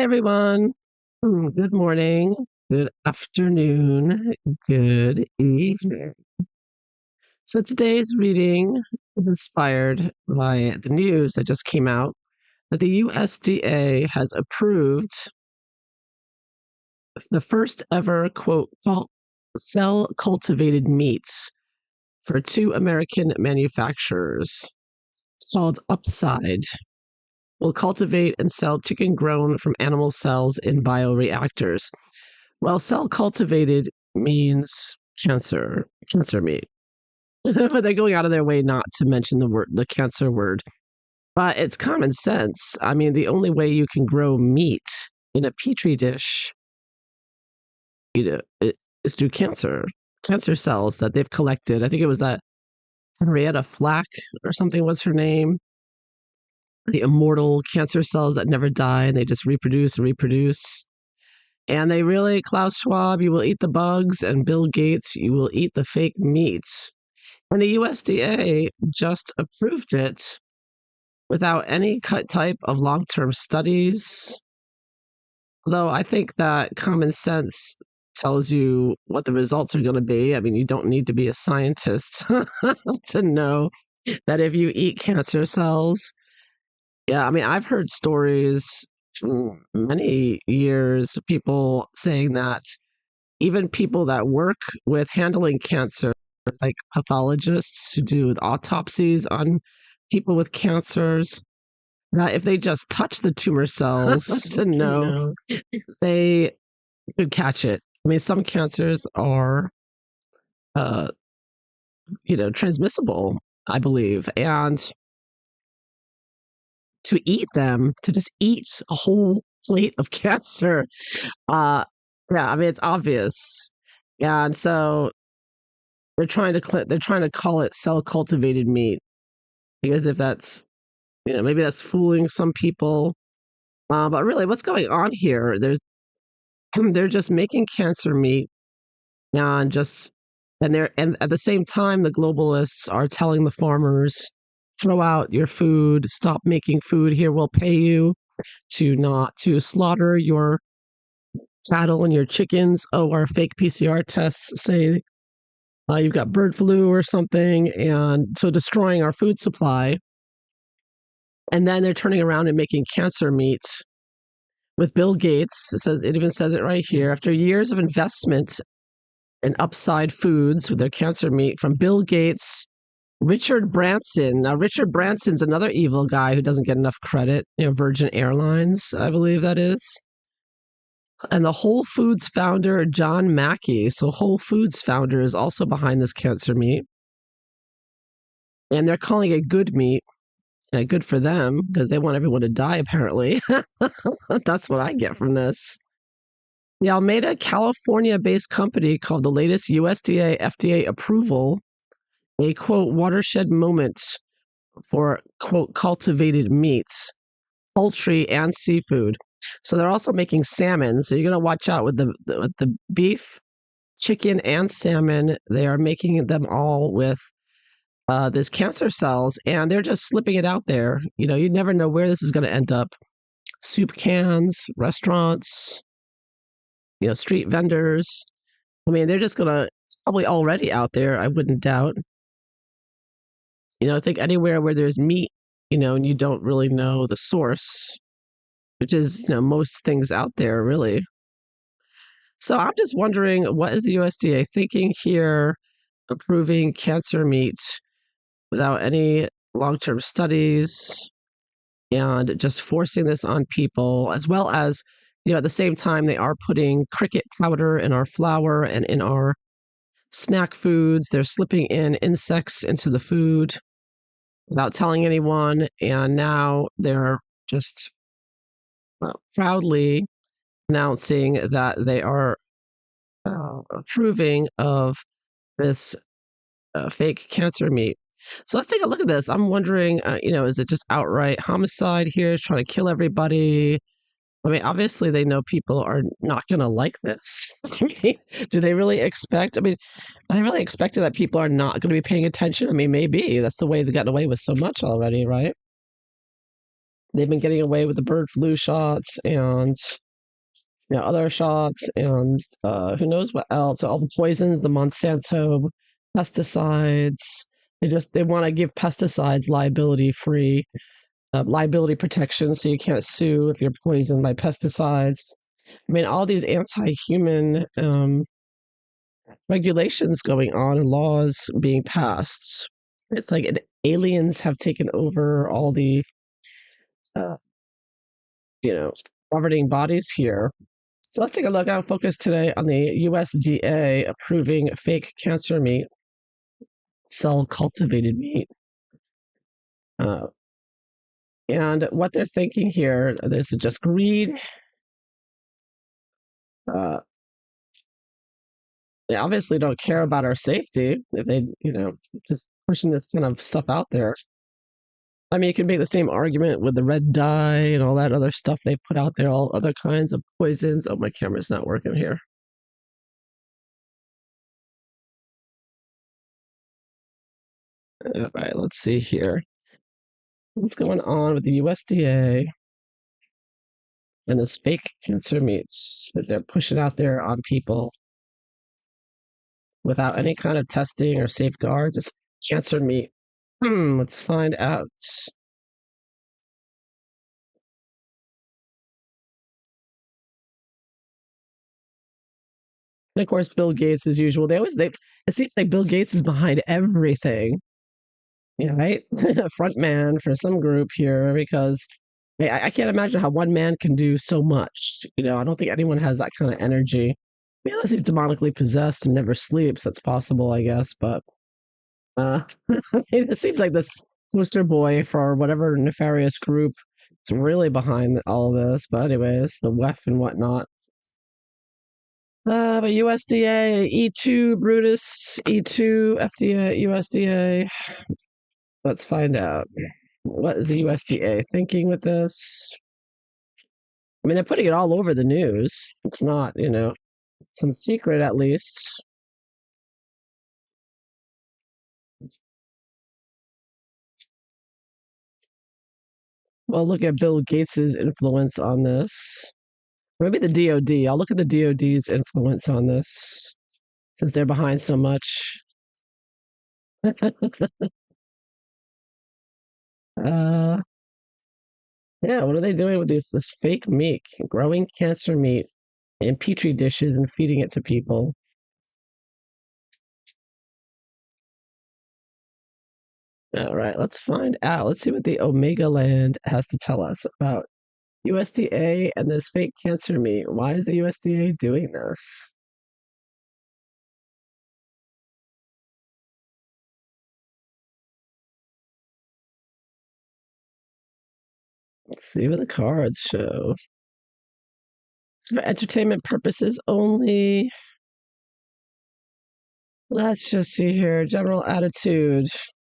everyone. Good morning, good afternoon, good evening. So today's reading is inspired by the news that just came out that the USDA has approved the first ever cell cultivated meats for two American manufacturers. It's called Upside. Will cultivate and sell chicken grown from animal cells in bioreactors. Well, cell cultivated means cancer meat. But they're going out of their way not to mention the cancer word. But it's common sense. I mean, the only way you can grow meat in a petri dish, is through cancer cells that they've collected. I think it was that Henrietta Flack or something was her name. The immortal cancer cells that never die and they just reproduce and reproduce. And they really, Klaus Schwab, you will eat the bugs, and Bill Gates, you will eat the fake meats. And the USDA just approved it without any type of long-term studies. Although I think that common sense tells you what the results are going to be. I mean, you don't need to be a scientist to know that if you eat cancer cells, yeah, I mean, I've heard stories from many years, people saying that even people that work with handling cancer, like pathologists who do autopsies on people with cancers, that if they just touch the tumor cells to know they could catch it. I mean, some cancers are, transmissible, I believe, and to eat them, to just eat a whole plate of cancer. Yeah, I mean, it's obvious. And so they're trying to call it cell cultivated meat because if that's, maybe that's fooling some people. But really what's going on here, they're just making cancer meat and and at the same time, the globalists are telling the farmers, throw out your food, stop making food here. We'll pay you to slaughter your cattle and your chickens. Oh, our fake PCR tests say you've got bird flu or something, and so destroying our food supply. And then they're turning around and making cancer meat with Bill Gates. It even says it right here. After years of investment in Upside Foods with their cancer meat from Bill Gates, Richard Branson. Now, Richard Branson's another evil guy who doesn't get enough credit. Virgin Airlines, I believe that is. And the Whole Foods founder, John Mackey. So Whole Foods founder is also behind this cancer meat. And they're calling it good meat. Good for them, because they want everyone to die, apparently. That's what I get from this. The Alameda, California-based company called the latest USDA FDA approval a, quote, watershed moment for, quote, cultivated meats, poultry, and seafood. So they're also making salmon. So you're going to watch out with the beef, chicken, and salmon. They are making them all with this cancer cells, and they're just slipping it out there. You never know where this is going to end up. Soup cans, restaurants, street vendors. I mean, it's probably already out there, I wouldn't doubt. I think anywhere where there's meat, and you don't really know the source, which is, most things out there, really. So I'm just wondering, what is the USDA thinking here, approving cancer meat without any long-term studies and just forcing this on people, as well as, at the same time, they are putting cricket powder in our flour and in our snack foods. They're slipping in insects into the food without telling anyone. And now they're just proudly announcing that they are approving of this fake cancer meat. So let's take a look at this. I'm wondering, is it just outright homicide here, trying to kill everybody? I mean, obviously they know people are not going to like this. Do they really expect? Are they really expecting that people are not going to be paying attention? I mean, maybe that's the way they've gotten away with so much already, right? they've been getting away with the bird flu shots and other shots and who knows what else. All the poisons, the Monsanto pesticides. They want to give pesticides liability free, liability protection, so you can't sue if you're poisoned by pesticides. I mean, all these anti-human regulations going on and laws being passed. It's like aliens have taken over all the, uh, governing bodies here. So let's take a look. I'll focus today on the USDA approving fake cancer meat, cell cultivated meat. Uh, and what they're thinking here, this is just greed. Uh, they obviously don't care about our safety if they, just pushing this kind of stuff out there. I mean, you can make the same argument with the red dye and all that other stuff they put out there, all other kinds of poisons. Oh, my camera's not working here. All right, let's see here. What's going on with the USDA and this fake cancer meats that they're pushing out there on people without any kind of testing or safeguards? It's cancer meat. Let's find out. And of course, Bill Gates, as usual, it seems like Bill Gates is behind everything. Right? Front man for some group here because I can't imagine how one man can do so much. I don't think anyone has that kind of energy. I mean, unless he's demonically possessed and never sleeps, that's possible, I guess. But it seems like this poster boy for whatever nefarious group is really behind all of this. But anyways, the WEF and whatnot. But USDA, E2, Brutus, E2, FDA, USDA. Let's find out. What is the USDA thinking with this? I mean, they're putting it all over the news. It's not, some secret at least. Well, look at Bill Gates's influence on this. Maybe the DoD. I'll look at the DoD's influence on this since they're behind so much. uh, yeah, what are they doing with this fake meat, growing cancer meat in petri dishes and feeding it to people? All right, let's find out. Let's see what the Omega Land has to tell us about USDA and this fake cancer meat. Why is the USDA doing this? Let's see what the cards show. It's for entertainment purposes only. Let's just see here. General attitude.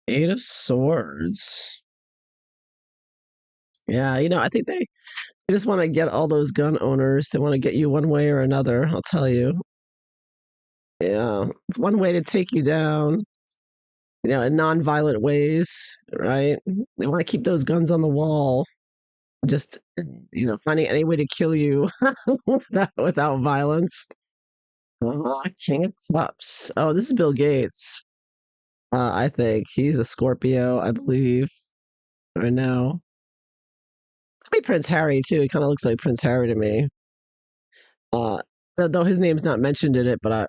8 of Swords. Yeah, I think they just want to get all those gun owners. They want to get you one way or another, I'll tell you. Yeah, it's one way to take you down, in non-violent ways, right? They want to keep those guns on the wall. Just, finding any way to kill you without violence. King of Cups. Oh, this is Bill Gates. I think he's a Scorpio, I believe. Right now. Could be Prince Harry too. He kind of looks like Prince Harry to me. Uh, though his name's not mentioned in it, but I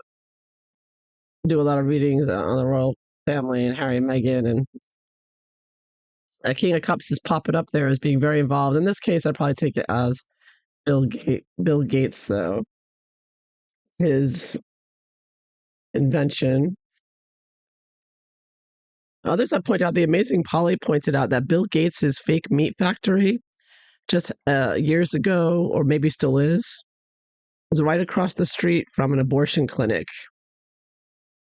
do a lot of readings on the royal family and Harry and Meghan, and King of Cups is popping up there as being very involved. In this case, I'd probably take it as Bill Gates, though. His invention. Others have pointed out, the amazing Polly pointed out that Bill Gates' fake meat factory just years ago, or maybe still is, was right across the street from an abortion clinic.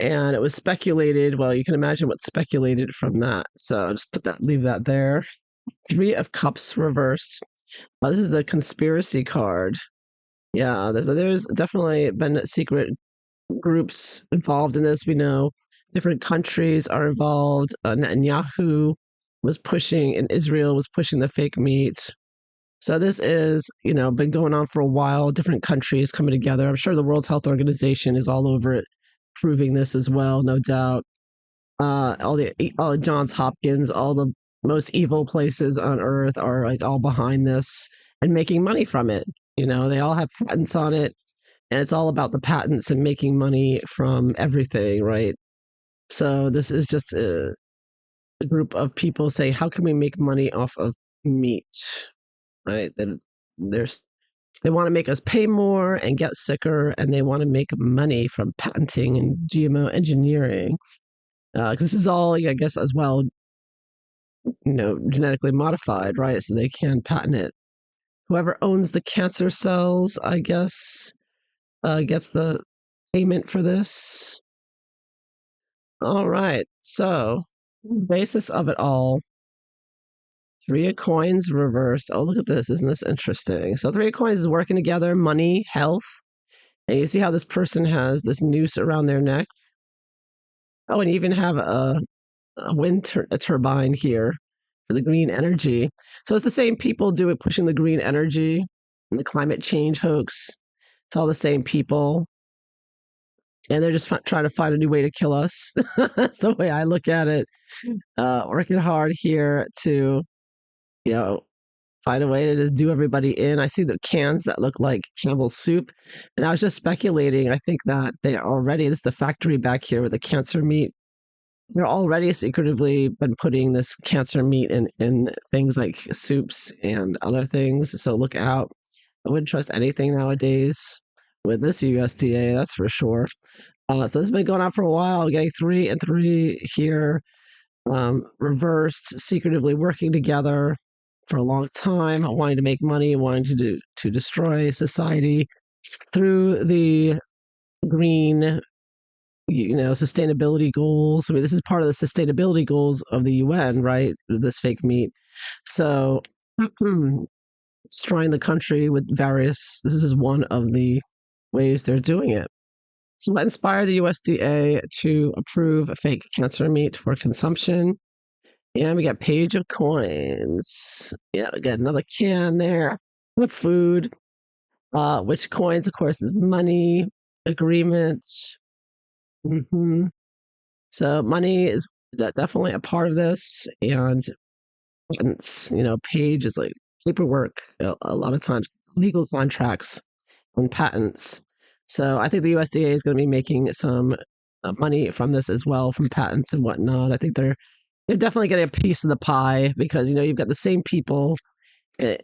And it was speculated, well, you can imagine what's speculated from that. So just leave that there. 3 of Cups reversed. This is the conspiracy card. Yeah, there's definitely been secret groups involved in this. We know different countries are involved. Netanyahu was pushing, and Israel was pushing the fake meat. So this is, been going on for a while. Different countries coming together. I'm sure the World Health Organization is all over it, proving this as well, no doubt. All the Johns Hopkins, all the most evil places on earth are like all behind this and making money from it. They all have patents on it, and it's all about the patents and making money from everything, right? So this is just a group of people say, how can we make money off of meat, right? That there's they want to make us pay more and get sicker, and they want to make money from patenting and GMO engineering. Because this is all, I guess, as well, genetically modified, right? So they can patent it. Whoever owns the cancer cells, I guess, gets the payment for this. All right. So, basis of it all, three of coins reversed. Oh, look at this. Isn't this interesting? So, three of coins is working together, money, health. And you see how this person has this noose around their neck? Oh, and you even have a turbine here for the green energy. So it's the same people pushing the green energy and the climate change hoax. It's all the same people, and they're just trying to find a new way to kill us. That's the way I look at it. Working hard here to, you know, find a way to just do everybody in. I see the cans that look like Campbell's soup, and I was just speculating. I think that they are already, this is the factory back here with the cancer meat. They're already secretively been putting this cancer meat in things like soups and other things. So look out. I wouldn't trust anything nowadays with this USDA, that's for sure. So this has been going on for a while, getting 3 and 3 here, reversed, secretively working together for a long time, wanting to make money, wanting to destroy society through the green, sustainability goals. I mean, this is part of the sustainability goals of the UN, right? This fake meat. So destroying the country with this is one of the ways they're doing it. So what inspired the USDA to approve fake cancer meat for consumption? And we got page of coins. Yeah, we got another can there with food. Which coins, of course, is money, agreements. So money is definitely a part of this, and it's, page is like paperwork. A lot of times, legal contracts and patents. So I think the USDA is going to be making some money from this as well, from patents and whatnot. I think they're definitely getting a piece of the pie because you've got the same people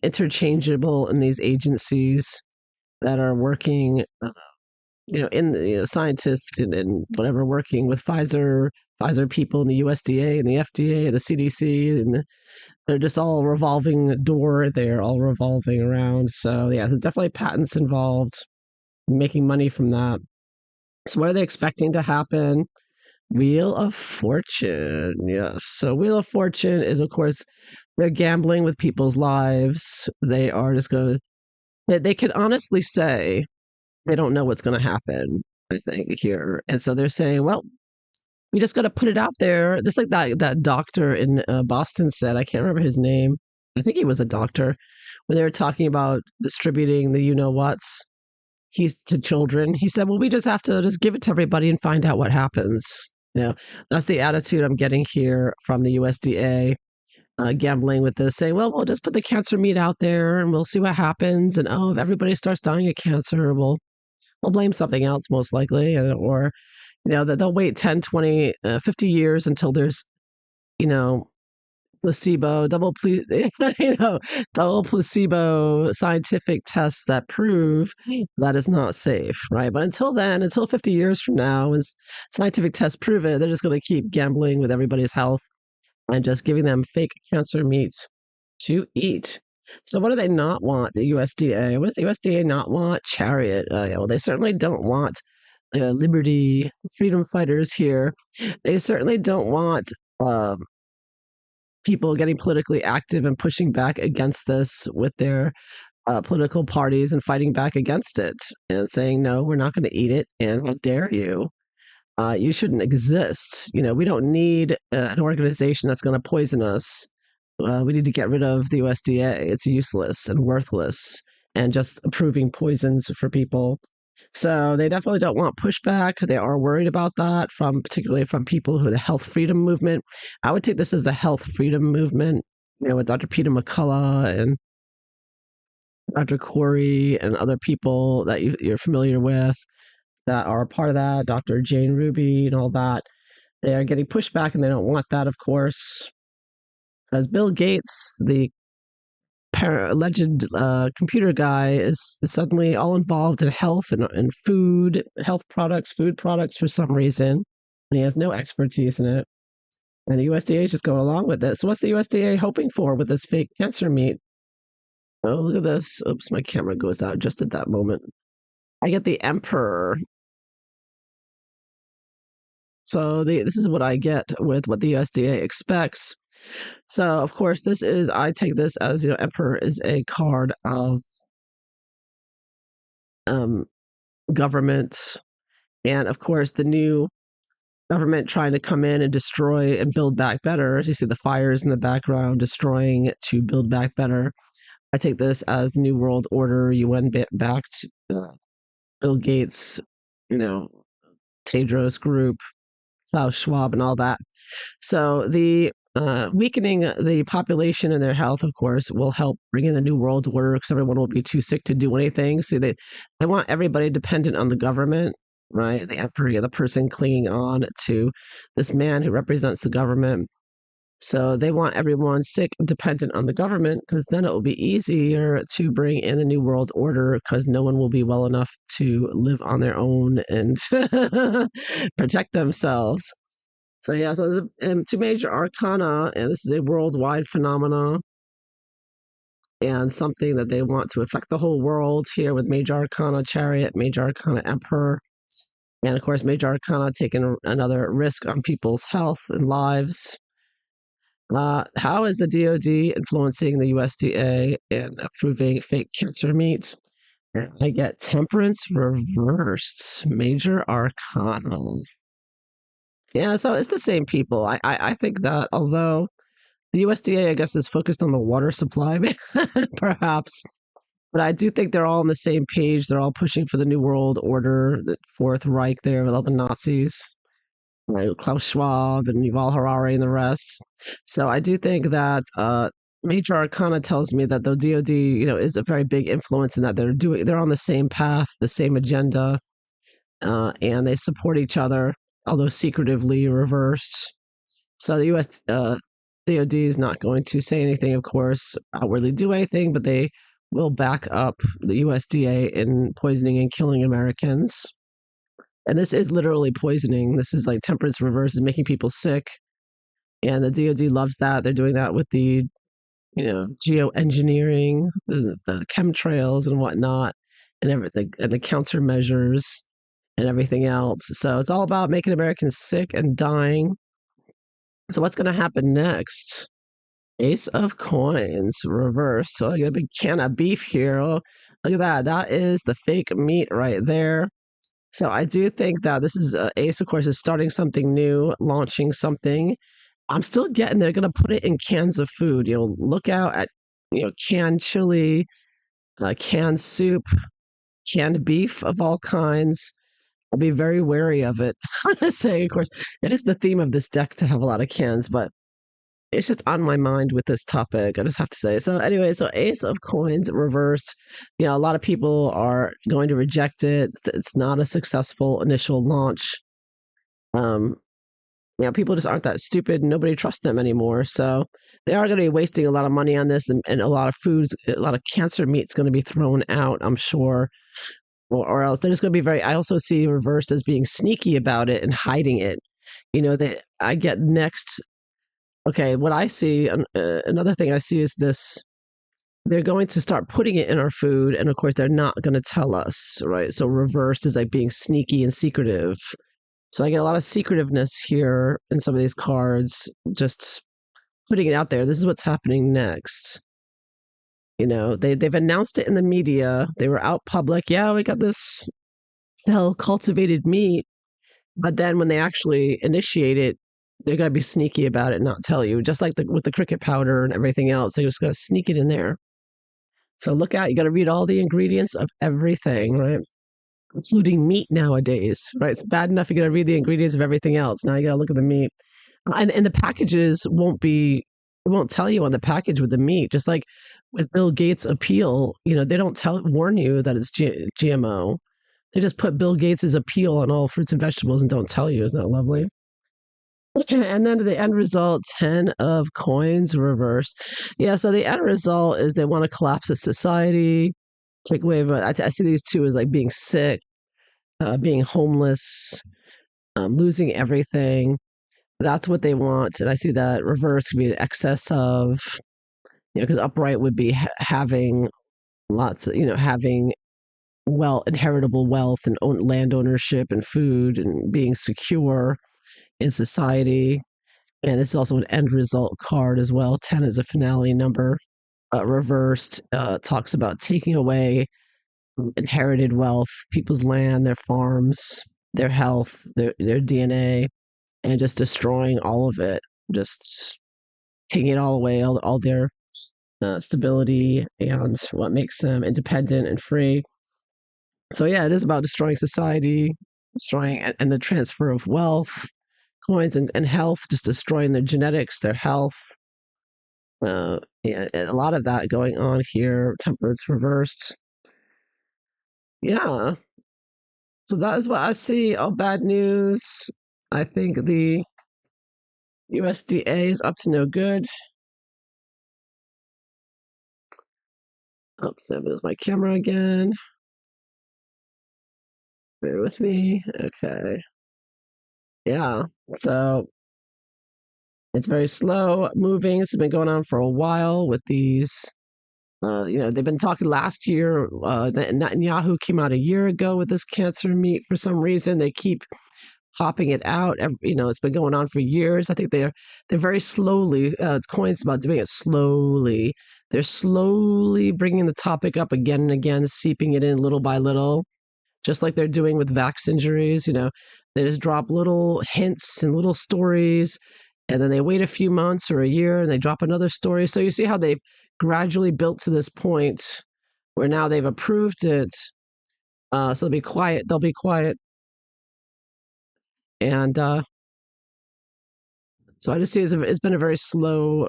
interchangeable in these agencies that are working. In the scientists and whatever working with Pfizer people in the USDA and the FDA, the CDC, and they're just all revolving door. They're all revolving around. So yeah, there's definitely patents involved, making money from that. So what are they expecting to happen? Wheel of Fortune. Yes. So Wheel of Fortune is, of course, they're gambling with people's lives. They are just going to, they can honestly say, they don't know what's going to happen, I think, here. And so they're saying, well, we just got to put it out there. Just like that doctor in Boston said, I can't remember his name. I think he was a doctor, when they were talking about distributing the you-know-whats to children. He said, well, we just have to just give it to everybody and find out what happens. That's the attitude I'm getting here from the USDA. Gambling with this, saying, well, we'll just put the cancer meat out there and we'll see what happens. And if everybody starts dying of cancer, we'll blame something else, most likely, or that they'll wait 10, 20, 50 years until there's placebo, double placebo scientific tests that prove that is not safe, right? But until then, until 50 years from now, when scientific tests prove it, they're just going to keep gambling with everybody's health and just giving them fake cancer meats to eat. So what do they not want, the USDA? What does the USDA not want? Chariot. Well, they certainly don't want liberty, freedom fighters here. They certainly don't want people getting politically active and pushing back against this with their political parties and fighting back against it and saying, no, we're not going to eat it, and how dare you. You shouldn't exist. We don't need an organization that's going to poison us. We need to get rid of the USDA. It's useless and worthless and just approving poisons for people. So they definitely don't want pushback. They are worried about that particularly from people who are the health freedom movement. I would take this as the health freedom movement, with Dr. Peter McCullough and Dr. Corey and other people that you're familiar with that are a part of that, Dr. Jane Ruby and all that. They are getting pushback and they don't want that, of course. As Bill Gates, the alleged computer guy, is suddenly all involved in health and health products, food products for some reason. And he has no expertise in it. And the USDA is just going along with it. So what's the USDA hoping for with this fake cancer meat? Oh, look at this. Oops, my camera goes out just at that moment. I get the emperor. So this is what I get with what the USDA expects. So of course, I take this as, emperor is a card of um, government, and of course the new government trying to come in and destroy and build back better. As you see the fires in the background, destroying to build back better. I take this as the New World Order, UN backed, Bill Gates, Tedros Group, Klaus Schwab, and all that. So the weakening the population and their health, of course, will help bring in the New World Order because everyone will be too sick to do anything. See, they want everybody dependent on the government, right? The emperor, the person clinging on to this man who represents the government. So they want everyone sick and dependent on the government because then it will be easier to bring in a new world order because no one will be well enough to live on their own and protect themselves. So yeah, so there's two major arcana, and this is a worldwide phenomena and something that they want to affect the whole world here with major arcana chariot, major arcana emperor, and of course major arcana taking another risk on people's health and lives. How is the DoD influencing the USDA in approving fake cancer meat? And I get temperance reversed, major arcana. Yeah, so it's the same people. I think that although the USDA, I guess, is focused on the water supply, perhaps, but I do think they're all on the same page. They're all pushing for the New World Order, the Fourth Reich there with all the Nazis, right? Klaus Schwab and Yuval Harari and the rest. So I do think that Major Arcana tells me that the DoD, is a very big influence in that they're on the same path, the same agenda, and they support each other, although secretively reversed. So the U.S. DoD is not going to say anything, of course, outwardly do anything, but they will back up the USDA in poisoning and killing Americans. And this is literally poisoning. This is like temperance reverse is making people sick. And the DoD loves that. They're doing that with the, geoengineering, the chemtrails and whatnot, and everything, and the countermeasures and everything else. So it's all about making Americans sick and dying. So what's going to happen next? Ace of Coins reversed. So I got a big can of beef here. Oh, look at that. That is the fake meat right there. So I do think that this is Ace, of course, is starting something new, launching something. I'm still getting they're going to put it in cans of food. Look out at canned chili, canned soup, canned beef of all kinds. I'll be very wary of it. I'm gonna say, of course, it is the theme of this deck to have a lot of cans, but it's just on my mind with this topic. I just have to say. So anyway, so Ace of Coins reversed. A lot of people are going to reject it. It's not a successful initial launch. People just aren't that stupid. Nobody trusts them anymore. So they are going to be wasting a lot of money on this, and a lot of foods, a lot of cancer meat's going to be thrown out, I'm sure. Or else they're just going to be I also see reversed as being sneaky about it and hiding it. I get next. Okay, what I see, another thing I see is this. They're going to start putting it in our food, and of course, they're not going to tell us, right? So reversed is like being sneaky and secretive. So I get a lot of secretiveness here in some of these cards, just putting it out there. This is what's happening next. They've announced it in the media. They were out public. Yeah, we got this cell cultivated meat. But then when they actually initiate it, they're going to be sneaky about it and not tell you. Just like with the cricket powder and everything else, they're just going to sneak it in there. So look out. You got to read all the ingredients of everything, right? Including meat nowadays, right? It's bad enough you got to read the ingredients of everything else. Now you got to look at the meat. And the packages it won't tell you on the package with the meat. Just like with Bill Gates' appeal, they don't warn you that it's GMO. They just put Bill Gates' appeal on all fruits and vegetables and don't tell you. Isn't that lovely? And then the end result, 10 of coins reversed. Yeah, so the end result is they want to collapse the society, take away, but I see these two as like being sick, being homeless, losing everything. That's what they want. And I see that reverse could be an excess of, because upright would be having lots of, having inheritable wealth and land ownership and food and being secure in society. And this is also an end result card as well. 10 is a finale number. Reversed talks about taking away inherited wealth, people's land, their farms, their health, their DNA, and just destroying all of it. Just taking it all away, all their stability and what makes them independent and free. So yeah, it is about destroying society, destroying and the transfer of wealth, coins and health, just destroying their genetics, their health. Yeah, a lot of that going on here. Temperance reversed. Yeah. So that is what I see. All bad news. I think the USDA is up to no good. Oops, there's my camera again. Bear with me. Okay. Yeah. So it's very slow moving. It's been going on for a while with these. They've been talking last year. Netanyahu came out a year ago with this cancer meat for some reason. They keep popping it out. It's been going on for years. I think they're very slowly. Coin's about doing it slowly. They're slowly bringing the topic up again and again, seeping it in little by little, just like they're doing with vax injuries. They just drop little hints and little stories, and then they wait a few months or a year and they drop another story. So you see how they've gradually built to this point where now they've approved it. So they'll be quiet. They'll be quiet. And so I just see it's been a very slow,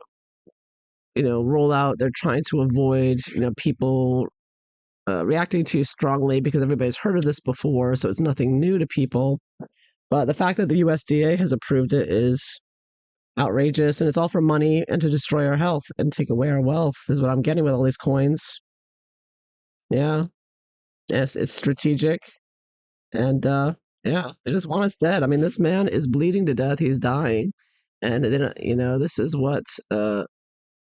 rollout. They're trying to avoid, people reacting too strongly because everybody's heard of this before. So it's nothing new to people. But the fact that the USDA has approved it is outrageous, and it's all for money and to destroy our health and take away our wealth is what I'm getting with all these coins. Yeah. Yes, it's strategic. And yeah, they just want us dead. I mean, this man is bleeding to death. He's dying. And then, this is what the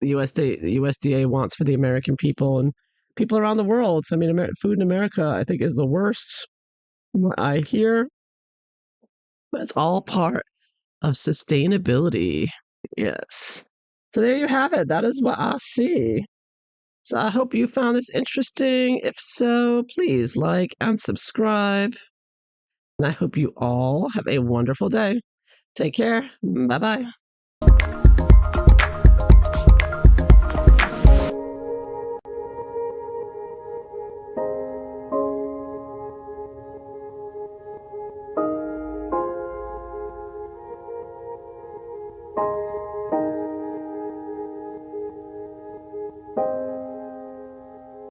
USDA wants for the American people and people around the world. So, I mean, food in America, I think, is the worst. What I hear, but it's all part of sustainability. Yes. So there you have it. That is what I see. So I hope you found this interesting. If so, please like and subscribe. And I hope you all have a wonderful day. Take care. Bye bye.